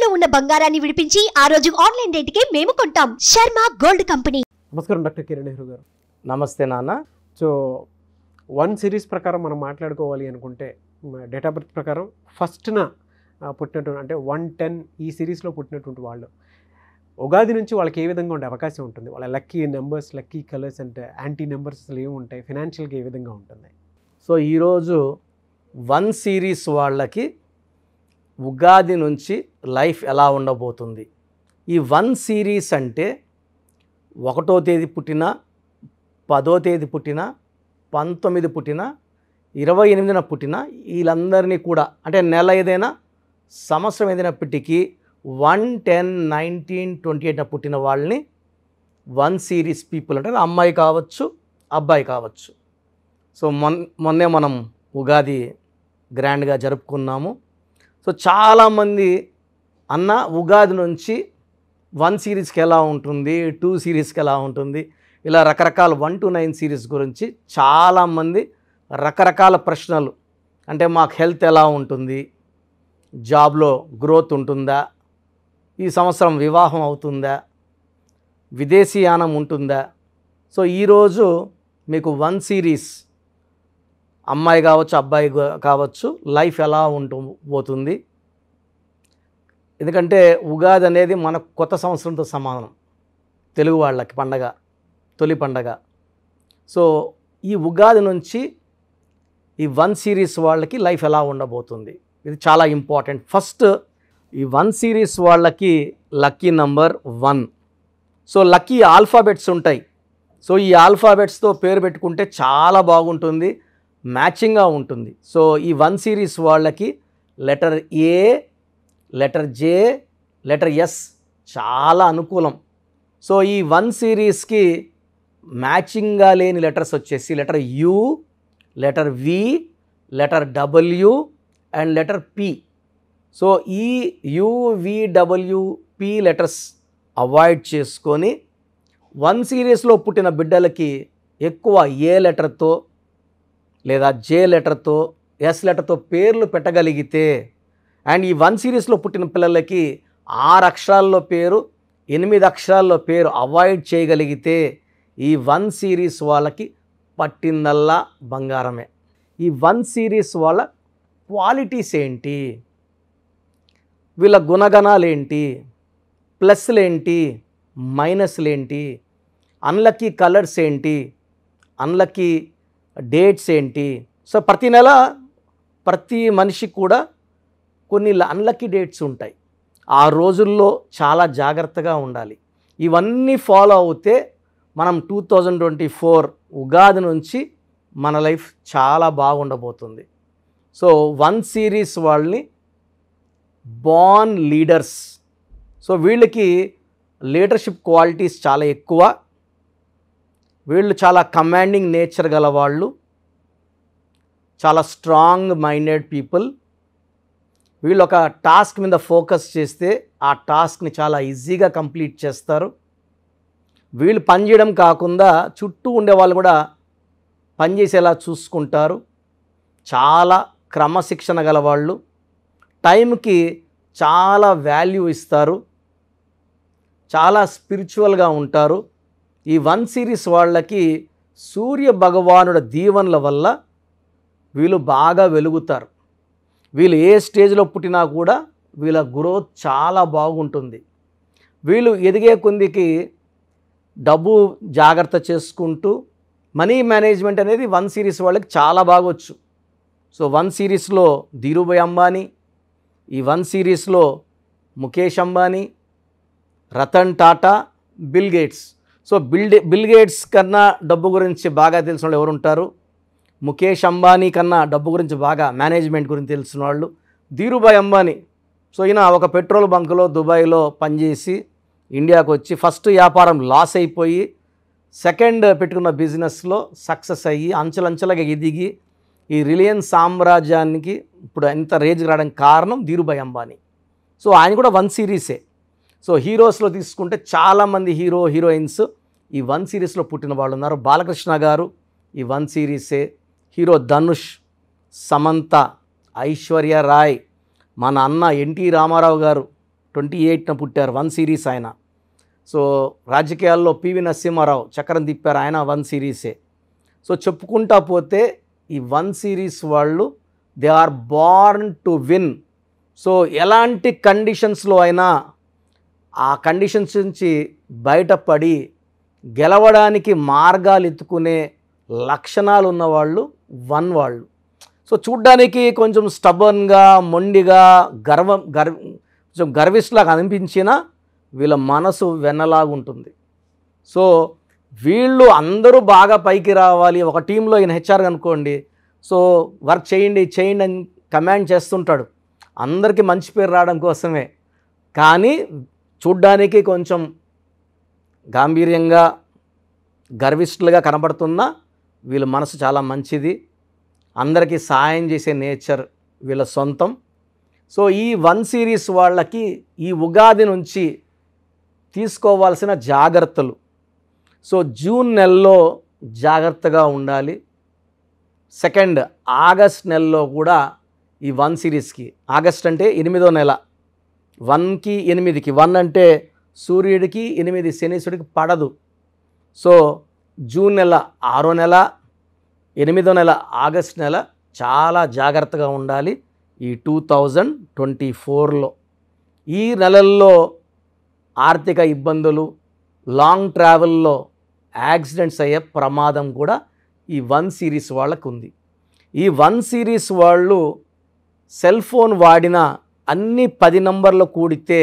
తాకట్టులో ఉన్న బంగారాన్ని విడిపించి ఆ రోజు ఆన్లైన్ రేటుకే మేము కొంటాం. Sharma gold company. నమస్కారం డాక్టర్ కిరణ్ నెహ్రూ గారు. నమస్తే నాన్న. సో 1 సిరీస్ ప్రకారం మనం మాట్లాడుకోవాలి అనుకుంటే డేట్ ఆఫ్ బర్త్ ప్రకారం ఫస్ట్న పుట్టినటువంటి అంటే 110 ఈ సిరీస్లో పుట్టినటువంటి వాళ్ళు ఉగాది నుంచి వాళ్ళకి ఏ విధంగా ఉండే అవకాశం ఉంటుంది? వాళ్ళ లక్కీ నెంబర్స్, లక్కీ కలర్స్ అంటే యాంటీ నెంబర్స్ అసలు ఏమి ఉంటాయి? ఫైనాన్షియల్గా ఏ విధంగా ఉంటుంది? సో ఈరోజు 1 సిరీస్ వాళ్ళకి ఉగాది నుంచి లైఫ్ ఎలా ఉండబోతుంది? ఈ 1 సిరీస్ అంటే 1వ తేదీ పుట్టిన, 10వ తేదీ పుట్టిన, 19 పుట్టిన, 28న పుట్టిన వీళ్ళందరినీ కూడా అంటే నెల ఏదైనా సంవత్సరం ఏదైనప్పటికీ 1, 10, 19, 28న పుట్టిన వాళ్ళని 1 సిరీస్ పీపుల్ అంటే అమ్మాయి కావచ్చు, అబ్బాయి కావచ్చు. సో మొన్నే మనం ఉగాది గ్రాండ్గా జరుపుకున్నాము. సో చాలామంది అన్న ఉగాది నుంచి 1 సిరీస్కి ఎలా ఉంటుంది, 2 సిరీస్కి ఎలా ఉంటుంది, ఇలా రకరకాల 1 to 9 సిరీస్ గురించి చాలామంది రకరకాల ప్రశ్నలు. అంటే మాకు హెల్త్ ఎలా ఉంటుంది, జాబ్లో గ్రోత్ ఉంటుందా, ఈ సంవత్సరం వివాహం అవుతుందా, విదేశీయానం ఉంటుందా? సో ఈరోజు మీకు 1 సిరీస్ అమ్మాయి కావచ్చు, అబ్బాయి కావచ్చు లైఫ్ ఎలా పోతుంది. ఎందుకంటే ఉగాది అనేది మన కొత్త సంవత్సరంతో సమానం, తెలుగు వాళ్ళకి పండగ, తొలి పండగ. సో ఈ ఉగాది నుంచి ఈ 1 సిరీస్ వాళ్ళకి లైఫ్ ఎలా ఉండబోతుంది, ఇది చాలా ఇంపార్టెంట్. ఫస్ట్ ఈ 1 సిరీస్ వాళ్ళకి lucky number 1. So lucky alphabets ఉంటాయి. సో ఈ ఆల్ఫాబెట్స్తో పేరు పెట్టుకుంటే చాలా బాగుంటుంది, మ్యాచింగ్గా ఉంటుంది. సో ఈ 1 సిరీస్ వాళ్ళకి letter A, letter J, letter S చాలా అనుకూలం. సో ఈ 1 సిరీస్కి మ్యాచింగ్గా లేని లెటర్స్ వచ్చేసి letter U, letter V, letter W and letter P. So ఈ U, V, W, P letters avoid చేసుకొని 1 సిరీస్లో పుట్టిన బిడ్డలకి ఎక్కువ ఏ లెటర్తో లేదా జే లెటర్తో, ఎస్ లెటర్తో పేర్లు పెట్టగలిగితే అండ్ ఈ 1 సిరీస్లో పుట్టిన పిల్లలకి 6 అక్షరాల్లో పేరు, 8 అక్షరాల్లో పేరు అవాయిడ్ చేయగలిగితే ఈ 1 సిరీస్ వాళ్ళకి పట్టిందల్లా బంగారమే. ఈ 1 సిరీస్ వాళ్ళ క్వాలిటీస్ ఏంటి, వీళ్ళ గుణగణాలు ఏంటి, ప్లస్లు ఏంటి, మైనస్లు ఏంటి, అన్లక్కీ కలర్స్ ఏంటి, అన్లక్కీ డేట్స్ ఏంటి? సో ప్రతి నెల ప్రతి మనిషికి కూడా కొన్ని అన్లక్కీ డేట్స్ ఉంటాయి. ఆ రోజుల్లో చాలా జాగ్రత్తగా ఉండాలి. ఇవన్నీ ఫాలో అవుతే మనం 2024 ఉగాది నుంచి మన లైఫ్ చాలా బాగుండబోతుంది. సో 1 సిరీస్ వాళ్ళని బార్న్ లీడర్స్. సో వీళ్ళకి లీడర్షిప్ క్వాలిటీస్ చాలా ఎక్కువ. వీళ్ళు చాలా కమాండింగ్ నేచర్ గల వాళ్ళు, చాలా స్ట్రాంగ్ మైండెడ్ పీపుల్. వీళ్ళు ఒక టాస్క్ మీద ఫోకస్ చేస్తే ఆ టాస్క్ని చాలా ఈజీగా కంప్లీట్ చేస్తారు. వీళ్ళు పనిచేయడం కాకుండా చుట్టూ ఉండేవాళ్ళు కూడా పనిచేసేలా చూసుకుంటారు. చాలా క్రమశిక్షణ గల వాళ్ళు, టైంకి చాలా వాల్యూ ఇస్తారు, చాలా స్పిరిచువల్గా ఉంటారు. ఈ 1 సిరీస్ వాళ్ళకి సూర్య భగవానుడి దీవెనల వల్ల వీళ్ళు బాగా వెలుగుతారు. వీళ్ళు ఏ స్టేజ్లో పుట్టినా కూడా వీళ్ళ గ్రోత్ చాలా బాగుంటుంది. వీళ్ళు ఎదిగే కొద్దికి డబ్బు జాగ్రత్త చేసుకుంటూ మనీ మేనేజ్మెంట్ అనేది 1 సిరీస్ వాళ్ళకి చాలా బాగొచ్చు. సో 1 సిరీస్లో ధీరుభాయ్ అంబానీ, ఈ 1 సిరీస్లో Mukesh Ambani, Ratan Tata, Bill Gates. So Bill Gates కన్నా డబ్బు గురించి బాగా తెలిసిన వాళ్ళు ఎవరు ఉంటారు? ముఖేష్ అంబానీ కన్నా డబ్బు గురించి బాగా మేనేజ్మెంట్ గురించి తెలిసిన వాళ్ళు ధీరుభాయ్ అంబానీ. సో ఈయన ఒక పెట్రోల్ బంకులో దుబాయ్లో పనిచేసి ఇండియాకు వచ్చి ఫస్ట్ వ్యాపారం లాస్ అయిపోయి సెకండ్ పెట్టుకున్న బిజినెస్లో సక్సెస్ అయ్యి అంచెలంచెలుగా ఎదిగి ఈ రిలయన్స్ సామ్రాజ్యానికి ఇప్పుడు ఎంత రేంజ్కి రావడానికి కారణం ధీరుభాయ్ అంబానీ. సో ఆయన కూడా 1 సిరీసే. సో హీరోస్లో తీసుకుంటే చాలామంది హీరోయిన్స్ ఈ 1 సిరీస్లో పుట్టిన వాళ్ళు ఉన్నారు. బాలకృష్ణ గారు ఈ 1 సిరీసే. హీరో ధనుష్, సమంత, ఐశ్వర్య రాయ్, మన అన్న ఎన్టీ రామారావు గారు 28న పుట్టారు, 1 సిరీస్ ఆయన. సో రాజకీయాల్లో పివి నరసింహారావు చక్రం తిప్పారు, ఆయన 1 సిరీసే. సో చెప్పుకుంటా పోతే ఈ 1 సిరీస్ వాళ్ళు they are born to win. So ఎలాంటి కండిషన్స్లో అయినా ఆ కండిషన్స్ నుంచి బయటపడి గెలవడానికి మార్గాలు ఎత్తుకునే లక్షణాలు ఉన్నవాళ్ళు 1 వాళ్ళు. సో చూడ్డానికి కొంచెం స్టబర్న్గా, మొండిగా, కొంచెం గర్విష్లాగా అనిపించినా వీళ్ళ మనసు వెన్నలాగుంటుంది. సో వీళ్ళు అందరూ బాగా పైకి రావాలి. ఒక టీంలో ఈయన హెచ్ఆర్ అనుకోండి, సో వర్క్ చేయండి అని కమాండ్ చేస్తుంటాడు, అందరికీ మంచి పేరు రావడం కోసమే. కానీ చూడ్డానికి కొంచెం గాంభీర్యంగా, గర్విష్ఠులుగా కనబడుతున్నా వీళ్ళ మనసు చాలా మంచిది, అందరికీ సాయం చేసే నేచర్ వీళ్ళ సొంతం. సో ఈ 1 సిరీస్ వాళ్ళకి ఈ ఉగాది నుంచి తీసుకోవాల్సిన జాగ్రత్తలు. సో జూన్ నెలలో జాగ్రత్తగా ఉండాలి. సెకండ్ ఆగస్ట్ నెలలో కూడా ఈ 1 సిరీస్కి, ఆగస్ట్ అంటే 8వ నెల, 1కి 8కి, 1 అంటే సూర్యుడికి, 8 శనీశ్వరుడికి పడదు. సో జూన్ నెల 6వ నెల, 8వ నెల ఆగస్ట్ నెల చాలా జాగ్రత్తగా ఉండాలి ఈ 2024లో. ఈ నెలల్లో ఆర్థిక ఇబ్బందులు, లాంగ్ ట్రావెల్లో యాక్సిడెంట్స్ అయ్యే ప్రమాదం కూడా ఈ 1 సిరీస్ వాళ్ళకు ఉంది. ఈ 1 సిరీస్ వాళ్ళు సెల్ ఫోన్ వాడిన అన్ని 10 నంబర్లు కూడితే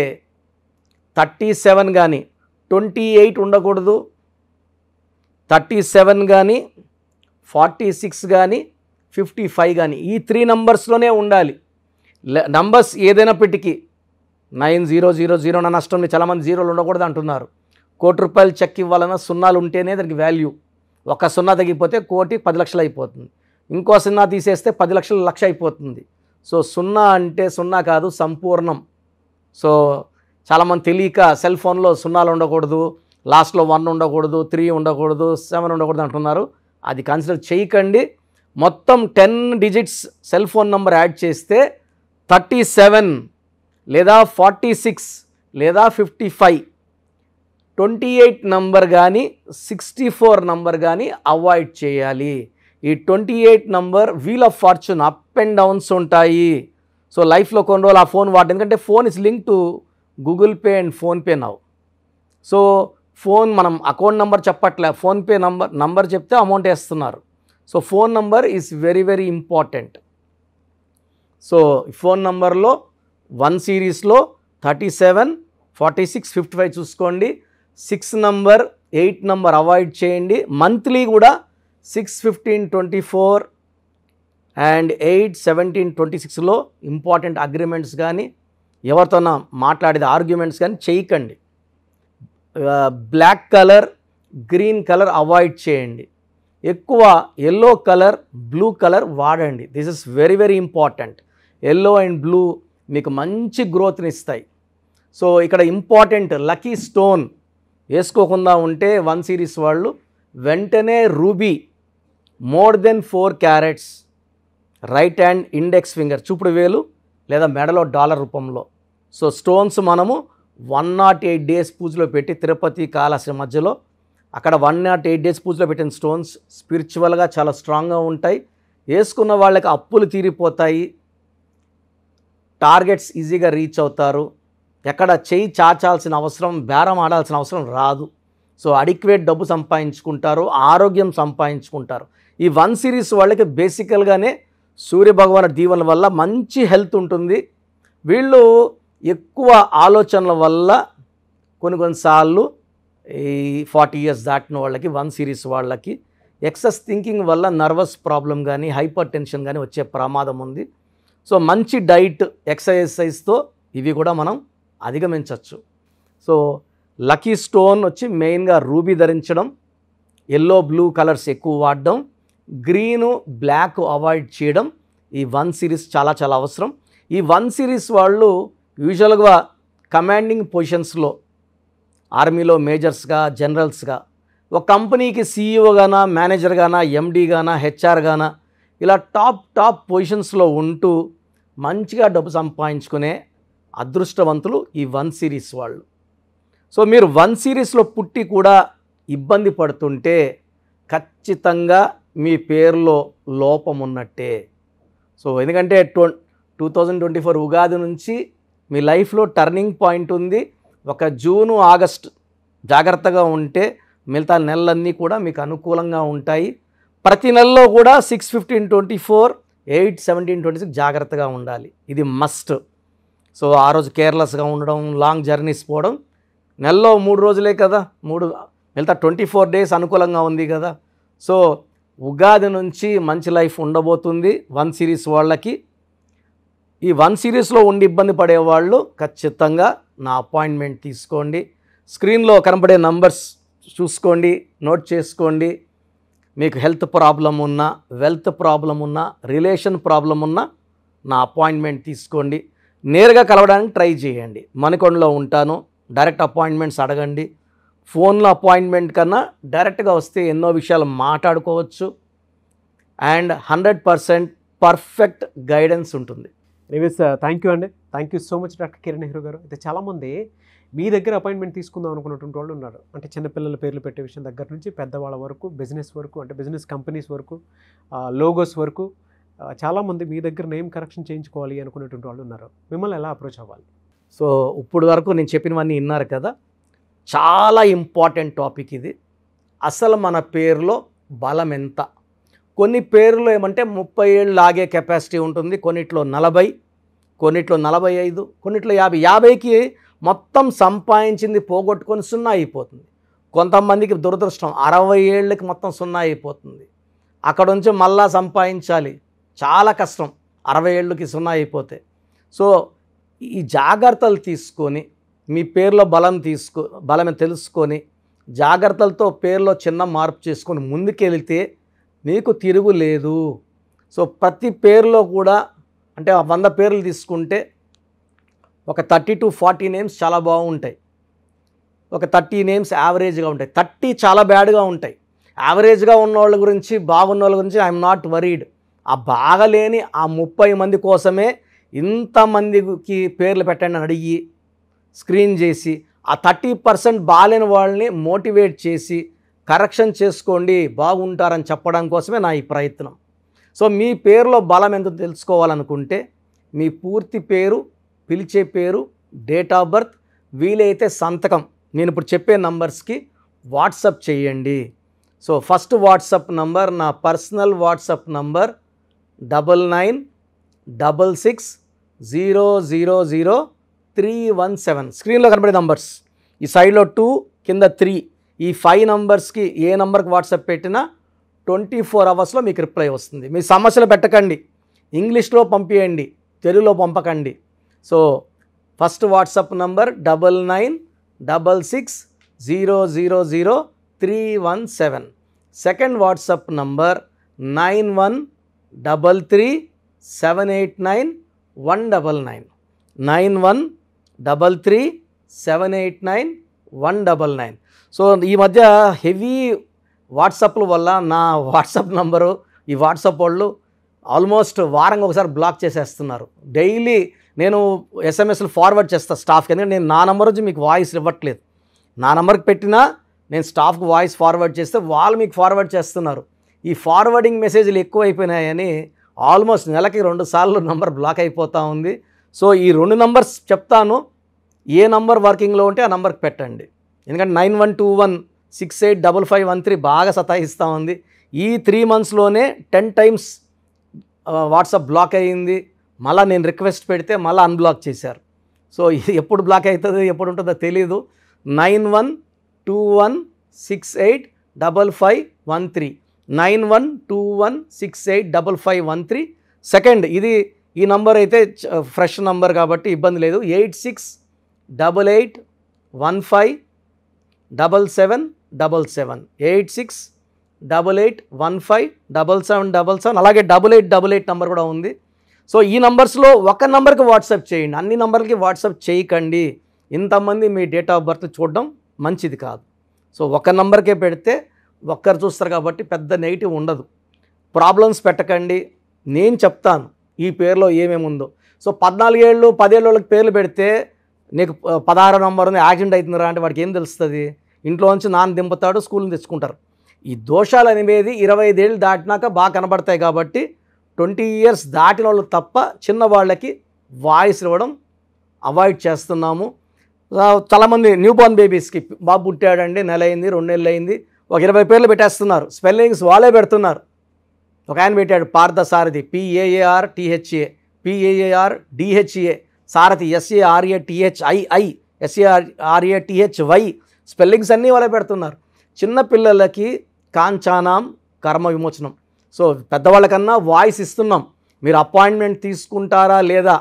37 కానీ 28 ఉండకూడదు, 37 కానీ 46 కానీ 55 కానీ ఈ 3 నంబర్స్లోనే ఉండాలి. నంబర్స్ ఏదైనప్పటికీ 9000 నా నష్టం, చాలామంది జీరోలు ఉండకూడదు అంటున్నారు. ₹1,00,000 చెక్ ఇవ్వాలన్నా సున్నాలు ఉంటేనే దానికి వాల్యూ. ఒక సున్నా తగ్గిపోతే కోటి 10 లక్షలు అయిపోతుంది, ఇంకో సున్నా తీసేస్తే 10 లక్షలు, లక్ష అయిపోతుంది. సో సున్నా అంటే సున్నా కాదు, సంపూర్ణం. సో చాలామంది తెలియక సెల్ ఫోన్లో సున్నాలు ఉండకూడదు, లాస్ట్లో 1 ఉండకూడదు, 3 ఉండకూడదు, 7 ఉండకూడదు అంటున్నారు. అది కన్సిడర్ చేయకండి. మొత్తం 10 digits cell phone number add చేస్తే 37 లేదా 46 లేదా 55, 28 నంబర్ కానీ 64 నంబర్ కానీ అవాయిడ్ చేయాలి. ఈ 28 number wheel of fortune, up and downs ఉంటాయి. సో లైఫ్లో కొన్ని రోజులు ఆ ఫోన్ వాడటం, ఎందుకంటే phone is link to Google Pay and PhonePe now. So phone మనం అకౌంట్ నెంబర్ చెప్పట్లే, ఫోన్పే నంబర్ చెప్తే అమౌంట్ వేస్తున్నారు. So phone number is very very important. So phone నంబర్లో 1 సిరీస్లో 37, 46, 55 చూసుకోండి. 6 నంబర్, 8 నంబర్ అవాయిడ్ చేయండి. మంత్లీ కూడా 6, 15, 24 అండ్ 8, 17, 26లో ఇంపార్టెంట్ అగ్రిమెంట్స్ కానీ ఎవరితోనా మాట్లాడేది ఆర్గ్యుమెంట్స్ కానీ చేయకండి. Black colour, green colour avoid చేయండి. ఎక్కువ ఎల్లో కలర్, బ్లూ కలర్ వాడండి. This is very very important. Yellow and blue మీకు మంచి గ్రోత్ని ఇస్తాయి. సో ఇక్కడ ఇంపార్టెంట్ లక్కీ స్టోన్ వేసుకోకుండా ఉంటే 1 సిరీస్ వాళ్ళు వెంటనే ruby more than 4 carrots right hand index finger, చూపుడు వేలు లేదా మెడలో డాలర్ రూపంలో. సో స్టోన్స్ మనము 108 డేస్ పూజలో పెట్టి, తిరుపతి కాళహస్తి మధ్యలో అక్కడ 108 డేస్ పూజలో పెట్టిన స్టోన్స్ స్పిరిచువల్గా చాలా స్ట్రాంగ్గా ఉంటాయి. వేసుకున్న వాళ్ళకి అప్పులు తీరిపోతాయి, టార్గెట్స్ ఈజీగా రీచ్ అవుతారు, ఎక్కడ చేయి చాచాల్సిన అవసరం, బేరం ఆడాల్సిన అవసరం రాదు. సో అడిక్వేట్ డబ్బు సంపాదించుకుంటారు, ఆరోగ్యం సంపాదించుకుంటారు. ఈ 1 సిరీస్ వాళ్ళకి బేసికల్గానే సూర్యభగవాను దీవెన వల్ల మంచి హెల్త్ ఉంటుంది. వీళ్ళు ఎక్కువ ఆలోచనల వల్ల కొన్నిసార్లు ఈ 40 ఇయర్స్ దాటిన వాళ్ళకి 1 సిరీస్ వాళ్ళకి ఎక్సెస్ థింకింగ్ వల్ల నర్వస్ ప్రాబ్లం కానీ హైపర్ టెన్షన్ కానీ వచ్చే ప్రమాదం ఉంది. సో మంచి డైట్, ఎక్సర్సైజ్తో ఇవి కూడా మనం అధిగమించవచ్చు. సో లక్కీ స్టోన్ వచ్చి మెయిన్గా రూబీ ధరించడం, ఎల్లో బ్లూ కలర్స్ ఎక్కువ వాడడం, గ్రీను బ్లాక్ అవాయిడ్ చేయడం ఈ 1 సిరీస్ చాలా చాలా అవసరం. ఈ 1 సిరీస్ వాళ్ళు యూజువల్గా కమాండింగ్ పొజిషన్స్లో, ఆర్మీలో మేజర్స్గా, జనరల్స్గా, ఒక కంపెనీకి సీఈఓగానా, మేనేజర్గానా, ఎండీగానా, హెచ్ఆర్గానా ఇలా టాప్ పొజిషన్స్లో ఉంటూ మంచిగా డబ్బు సంపాదించుకునే అదృష్టవంతులు ఈ 1 సిరీస్ వాళ్ళు. సో మీరు 1 సిరీస్లో పుట్టి కూడా ఇబ్బంది పడుతుంటే ఖచ్చితంగా మీ పేరులో లోపం ఉన్నట్టే. సో ఎందుకంటే 2024 ఉగాది నుంచి మీ లైఫ్లో టర్నింగ్ పాయింట్ ఉంది. ఒక జూను ఆగస్ట్ జాగ్రత్తగా ఉంటే మిగతా నెలలన్నీ కూడా మీకు అనుకూలంగా ఉంటాయి. ప్రతి నెలలో కూడా 6/15/24, 8/17/26 జాగ్రత్తగా ఉండాలి. ఇది మస్ట్. సో ఆ రోజు కేర్లెస్గా ఉండడం, లాంగ్ జర్నీస్ పోవడం, నెలలో 3 రోజులే కదా, మిగతా 24 డేస్ అనుకూలంగా ఉంది కదా. సో ఉగాది నుంచి మంచి లైఫ్ ఉండబోతుంది 1 సిరీస్ వాళ్ళకి. ఈ 1 సిరీస్లో ఉండి ఇబ్బంది పడేవాళ్ళు ఖచ్చితంగా నా అపాయింట్మెంట్ తీసుకోండి. స్క్రీన్లో కనబడే నంబర్స్ చూసుకోండి, నోట్ చేసుకోండి. మీకు హెల్త్ ప్రాబ్లం ఉన్నా, వెల్త్ ప్రాబ్లం ఉన్నా, రిలేషన్ ప్రాబ్లం ఉన్నా నా అపాయింట్మెంట్ తీసుకోండి. నేరుగా కలవడానికి ట్రై చేయండి. మణికొండలో ఉంటాను. డైరెక్ట్ అపాయింట్మెంట్స్ అడగండి. ఫోన్లో అపాయింట్మెంట్ కన్నా డైరెక్ట్గా వస్తే ఎన్నో విషయాలు మాట్లాడుకోవచ్చు. అండ్ 100% పర్ఫెక్ట్ గైడెన్స్ ఉంటుంది. ఎనీవేస్ థ్యాంక్ యూ అండి. Thank you so much doctor Kiran Nehru గారు. అయితే చాలామంది మీ దగ్గర అపాయింట్మెంట్ తీసుకుందాం అనుకున్నటువంటి వాళ్ళు ఉన్నారు. అంటే చిన్నపిల్లల పేర్లు పెట్టే విషయం దగ్గర నుంచి పెద్దవాళ్ళ వరకు, బిజినెస్ వరకు, అంటే బిజినెస్ కంపెనీస్ వరకు, లోగోస్ వరకు చాలామంది మీ దగ్గర నేమ్ కరెక్షన్ చేయించుకోవాలి అనుకునేటువంటి వాళ్ళు ఉన్నారు. మిమ్మల్ని ఎలా అప్రోచ్ అవ్వాలి? సో ఇప్పుడు వరకు నేను చెప్పినవన్నీ విన్నారు కదా. చాలా ఇంపార్టెంట్ టాపిక్ ఇది. అసలు మన పేరులో బలం ఎంత? కొన్ని పేర్లు ఏమంటే 30 ఏళ్ళు లాగే కెపాసిటీ ఉంటుంది, కొన్నిట్లో 40, కొన్నిట్లో 45, కొన్నిట్లో 50. 50కి మొత్తం సంపాదించింది పోగొట్టుకొని 0 అయిపోతుంది. కొంతమందికి దురదృష్టం 60 ఏళ్ళకి మొత్తం 0 అయిపోతుంది. అక్కడ నుంచి మళ్ళా సంపాదించాలి, చాలా కష్టం 60 ఏళ్ళకి 0 అయిపోతే. సో ఈ జాగ్రత్తలు తీసుకొని మీ పేరులో బలమే తెలుసుకొని జాగ్రత్తలతో పేరులో చిన్న మార్పు చేసుకొని ముందుకెళ్తే మీకు తిరుగులేదు. సో ప్రతి పేరులో కూడా అంటే 100 పేర్లు తీసుకుంటే ఒక 30 to 40 నేమ్స్ చాలా బాగుంటాయి, ఒక 30 నేమ్స్ యావరేజ్గా ఉంటాయి, 30 చాలా బ్యాడ్గా ఉంటాయి. యావరేజ్గా ఉన్న వాళ్ళ గురించి, బాగున్న వాళ్ళ గురించి ఐఎమ్ నాట్ వరీడ్. ఆ బాగలేని ఆ 30 మంది కోసమే ఇంతమందికి పేర్లు పెట్టండి అని అడిగి స్క్రీన్ చేసి ఆ 30% బాలేని వాళ్ళని మోటివేట్ చేసి కరెక్షన్ చేసుకోండి, బాగుంటారని చెప్పడం కోసమే నా ఈ ప్రయత్నం. సో మీ పేరులో బలం ఎంత తెలుసుకోవాలనుకుంటే మీ పూర్తి పేరు, పిలిచే పేరు, డేట్ ఆఫ్ బర్త్, వీలైతే సంతకం నేను ఇప్పుడు చెప్పే నంబర్స్కి వాట్సప్ చేయండి. సో ఫస్ట్ వాట్సప్ నంబర్ నా పర్సనల్ వాట్సప్ నంబర్ 9966000317. స్క్రీన్లో కనబడే నంబర్స్, ఈ సైడ్లో 2 కింద 3, ఈ 5 నంబర్స్కి ఏ నంబర్కి వాట్సాప్ పెట్టినా 24 అవర్స్లో మీకు రిప్లై వస్తుంది. మీ సమస్యలు పెట్టకండి, ఇంగ్లీష్లో పంపించండి, తెలుగులో పంపకండి. So first WhatsApp number 9966000317. Second WhatsApp number 9133789199 9133789199. So ఈ మధ్య హెవీ వాట్సాప్ల వల్ల నా వాట్సాప్ నంబరు ఈ వాట్సాప్ వాళ్ళు ఆల్మోస్ట్ వారంగా ఒకసారి బ్లాక్ చేసేస్తున్నారు. డైలీ నేను ఎస్ఎంఎస్లు ఫార్వర్డ్ చేస్తాను స్టాఫ్కి, ఎందుకంటే నేను నా నెంబర్ వచ్చి మీకు వాయిస్ ఇవ్వట్లేదు. నా నెంబర్కి పెట్టినా నేను స్టాఫ్కి వాయిస్ ఫార్వర్డ్ చేస్తే వాళ్ళు మీకు ఫార్వర్డ్ చేస్తున్నారు. ఈ ఫార్వర్డింగ్ మెసేజ్లు ఎక్కువైపోయినాయని ఆల్మోస్ట్ నెలకి 2 సార్లు నంబర్ బ్లాక్ అయిపోతూ ఉంది. సో ఈ 2 నంబర్స్ చెప్తాను, ఏ నంబర్ వర్కింగ్లో ఉంటే ఆ నెంబర్కి పెట్టండి. ఎందుకంటే 9121685513 బాగా సతాయిస్తూ ఉంది. ఈ 3 monthsలోనే 10 times వాట్సాప్ బ్లాక్ అయ్యింది. మళ్ళీ నేను రిక్వెస్ట్ పెడితే మళ్ళీ అన్బ్లాక్ చేశారు. సో ఇది ఎప్పుడు బ్లాక్ అవుతుందో ఎప్పుడు ఉంటుందో తెలీదు. 9121685513 9121685513. సెకండ్ ఇది ఈ నంబర్ అయితే ఫ్రెష్ నంబర్ కాబట్టి ఇబ్బంది లేదు. 8688157777 8688157777. అలాగే 8888 నంబర్ కూడా ఉంది. సో ఈ నంబర్స్లో ఒక నంబర్కి వాట్సాప్ చేయండి, అన్ని నంబర్లకి వాట్సాప్ చేయకండి. ఇంతమంది మీ డేట్ ఆఫ్ బర్త్ చూడడం మంచిది కాదు. సో ఒక నంబర్కే పెడితే ఒక్కరు చూస్తారు కాబట్టి పెద్ద నెగిటివ్ ఉండదు. ప్రాబ్లమ్స్ పెట్టకండి, నేను చెప్తాను ఈ పేరులో ఏమేమి ఉందో. సో 14 ఏళ్ళు 10 ఏళ్ళ వాళ్ళకి పేర్లు పెడితే నీకు 16 నంబర్ ఉంది యాక్సిడెంట్ అవుతుందిరా అంటే వాడికి ఏం తెలుస్తుంది? ఇంట్లో నుంచి నాన్న దింపుతాడు, స్కూల్ని తెచ్చుకుంటారు. ఈ దోషాలు అనేవి 25 ఏళ్ళు దాటినాక బాగా కనబడతాయి కాబట్టి 20 ఇయర్స్ దాటిన వాళ్ళు తప్ప చిన్న వాళ్ళకి వాయిస్ ఇవ్వడం అవాయిడ్ చేస్తున్నాము. చాలామంది న్యూ బోర్న్ బేబీస్కి బాబు పుట్టాడండి, నెల అయింది, 2 నెలలు అయింది, ఒక 20 పేర్లు పెట్టేస్తున్నారు. స్పెల్లింగ్స్ వాళ్ళే పెడుతున్నారు. ఒక ఆయన పెట్టాడు పార్థసారథి, PAARTHA, PAARDHA, సారథి SARATHII, SARATHY, స్పెల్లింగ్స్ అన్నీ వాళ్ళే పెడుతున్నారు. చిన్నపిల్లలకి కాంచానాం కర్మ విమోచనం. సో పెద్దవాళ్ళకన్నా వాయిస్ ఇస్తున్నాం. మీరు అపాయింట్మెంట్ తీసుకుంటారా లేదా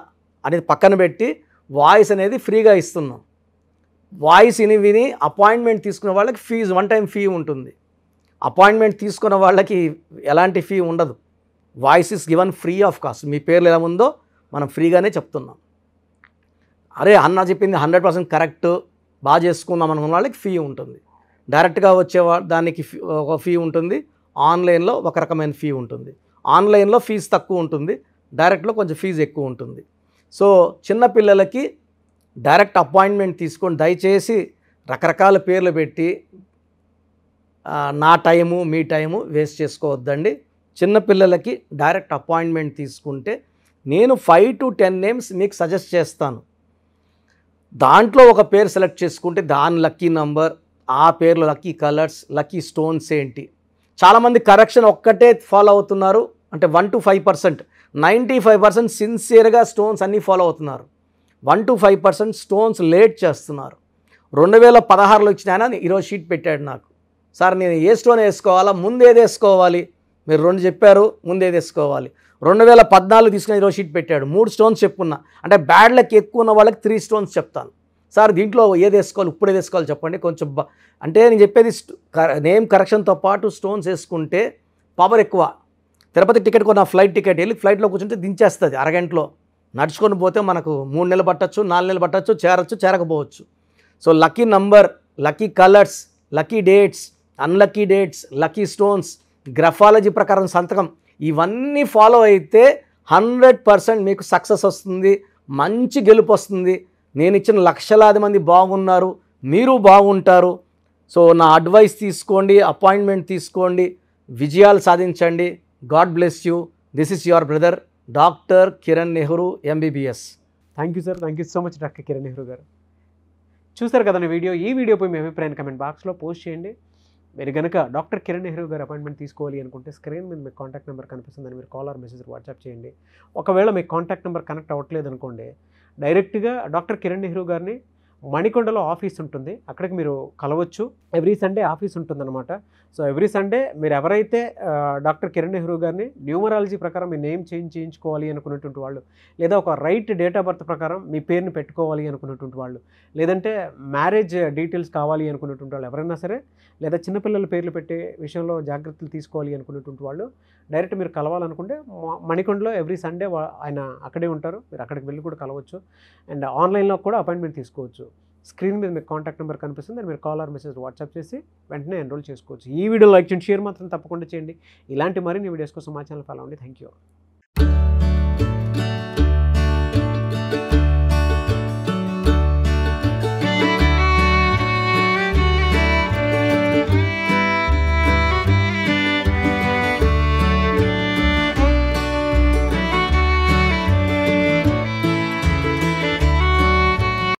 అనేది పక్కన పెట్టి వాయిస్ అనేది ఫ్రీగా ఇస్తున్నాం. వాయిస్ విని అపాయింట్మెంట్ తీసుకునే వాళ్ళకి ఫీజు 1 టైం ఫీ ఉంటుంది. అపాయింట్మెంట్ తీసుకున్న వాళ్ళకి ఎలాంటి ఫీ ఉండదు. Voice is given free of cost. మీ పేర్లు ఎలా ఉందో మనం ఫ్రీగానే చెప్తున్నాం. అరే అన్న చెప్పింది 100% కరెక్ట్, బాగా చేసుకుందాం అనుకున్న వాళ్ళకి ఫీ ఉంటుంది. డైరెక్ట్గా వచ్చే దానికి ఒక ఫీ ఉంటుంది. ఆన్లైన్లో ఒక రకమైన ఫీ ఉంటుంది. ఆన్లైన్లో ఫీజు తక్కువ ఉంటుంది, డైరెక్ట్లో కొంచెం ఫీజు ఎక్కువ ఉంటుంది. సో చిన్నపిల్లలకి డైరెక్ట్ అపాయింట్మెంట్ తీసుకొని దయచేసి రకరకాల పేర్లు పెట్టి నా టైము మీ టైము వేస్ట్ చేసుకోవద్దండి. చిన్నపిల్లలకి డైరెక్ట్ అపాయింట్మెంట్ తీసుకుంటే నేను 5 to 10 నేమ్స్ మీకు సజెస్ట్ చేస్తాను. దాంట్లో ఒక పేరు సెలెక్ట్ చేసుకుంటే దాని లక్కీ నంబర్, ఆ పేర్లో లక్కీ కలర్స్, లక్కీ స్టోన్స్ ఏంటి. చాలామంది కరెక్షన్ ఒక్కటే ఫాలో అవుతున్నారు, అంటే 1 to 5%. 95% సిన్సియర్గా స్టోన్స్ అన్నీ ఫాలో అవుతున్నారు. 1 to 5% స్టోన్స్ లేట్ చేస్తున్నారు. 2016లో ఇచ్చిన ఆయన ఈరోజు షీట్ పెట్టాడు నాకు, సార్ నేను ఏ స్టోన్ వేసుకోవాలా, ముందు ఏది వేసుకోవాలి, మీరు 2 చెప్పారు, ముందు ఏది వేసుకోవాలి. 2014 తీసుకుని ఈరోజు షీట్ పెట్టాడు, 3 స్టోన్స్ చెప్పుకున్నా. అంటే బ్యాడ్ లక్ ఎక్కువ ఉన్న వాళ్ళకి 3 స్టోన్స్ చెప్తాను. సార్ దీంట్లో ఏది వేసుకోవాలి, ఇప్పుడు ఏది వేసుకోవాలి చెప్పండి కొంచెం. అంటే నేను చెప్పేది నేమ్ కరెక్షన్తో పాటు స్టోన్స్ వేసుకుంటే పవర్ ఎక్కువ. తిరుపతి టికెట్ కొన్న ఫ్లైట్ టికెట్ వెళ్ళి ఫ్లైట్లో కూర్చుంటే దించేస్తుంది అరగంటలో. నడుచుకొని పోతే మనకు 3 నెలలు పట్టచ్చు, 4 నెలలు పట్టచ్చు, చేరచ్చు, చేరకపోవచ్చు. So lucky number, lucky colours, lucky dates, unlucky dates, lucky stones, graphology ప్రకారం సంతకం, ఇవన్నీ ఫాలో అయితే 100% మీకు సక్సెస్ వస్తుంది, మంచి గెలుపు వస్తుంది. నేను ఇచ్చిన లక్షలాది మంది బాగున్నారు, మీరు బాగుంటారు. సో నా అడ్వైస్ తీసుకోండి, అపాయింట్మెంట్ తీసుకోండి, విజయాలు సాధించండి. God bless you. This is your brother doctor Kiran Nehru MBBS. Thank you sir, thank you so much doctor Kiran Nehru garu. చూస్తారు కదండి వీడియో. ఈ వీడియోపై మీ అభిప్రాయాన్ని కమెంట్ బాక్స్లో పోస్ట్ చేయండి. మీరు కనుక డాక్టర్ కిరణ్ నెహ్రూ గారు అపాయింట్మెంట్ తీసుకోవాలి అనుకుంటే స్క్రీన్ మీద మీకు కాంటాక్ట్ నెంబర్ కనిపిస్తుందని మీరు కాల్ ఆర్ మెసేజ్ వాట్సాప్ చేయండి. ఒకవేళ మీకు కాంటాక్ట్ నెంబర్ కనెక్ట్ అవ్వట్లేదు అనుకోండి, డైరెక్ట్గా డాక్టర్ కిరణ్ నెహ్రూ గారిని మణికొండలో ఆఫీస్ ఉంటుంది, అక్కడికి మీరు కలవచ్చు. ఎవ్రీ సండే ఆఫీస్ ఉంటుందన్నమాట. సో ఎవ్రీ సండే మీరు ఎవరైతే డాక్టర్ కిరణ్ నెహ్రూ గారిని న్యూమరాలజీ ప్రకారం మీ నేమ్ చేంజ్ చేయించుకోవాలి అనుకున్నటువంటి వాళ్ళు, లేదా ఒక రైట్ డేట్ ఆఫ్ బర్త్ ప్రకారం మీ పేరుని పెట్టుకోవాలి అనుకున్నటువంటి వాళ్ళు, లేదంటే మ్యారేజ్ డీటెయిల్స్ కావాలి అనుకున్నటువంటి వాళ్ళు ఎవరైనా సరే, లేదా చిన్నపిల్లల పేర్లు పెట్టే విషయంలో జాగ్రత్తలు తీసుకోవాలి అనుకున్నటువంటి వాళ్ళు డైరెక్ట్ మీరు కలవాలనుకుంటే మణికొండలో ఎవ్రీ సండే ఆయన అక్కడే ఉంటారు. మీరు అక్కడికి వెళ్ళి కూడా కలవచ్చు. అండ్ ఆన్లైన్లో కూడా అపాయింట్మెంట్ తీసుకోవచ్చు. స్క్రీన్ మీద మీకు కాంటాక్ట్ నెంబర్ కనిపిస్తుంది, మీరు కాల్ ఆర్ మెసేజ్ వాట్సాప్ చేసి వెంటనే ఎన్రోల్ చేసుకోవచ్చు. ఈ వీడియో లైక్ చేయండి, షేర్ మాత్రం తప్పకుండా చేయండి. ఇలాంటి మరిన్ని వీడియోస్ కోసం మా ఛానల్ ఫాలో అవ్వండి. Thank you.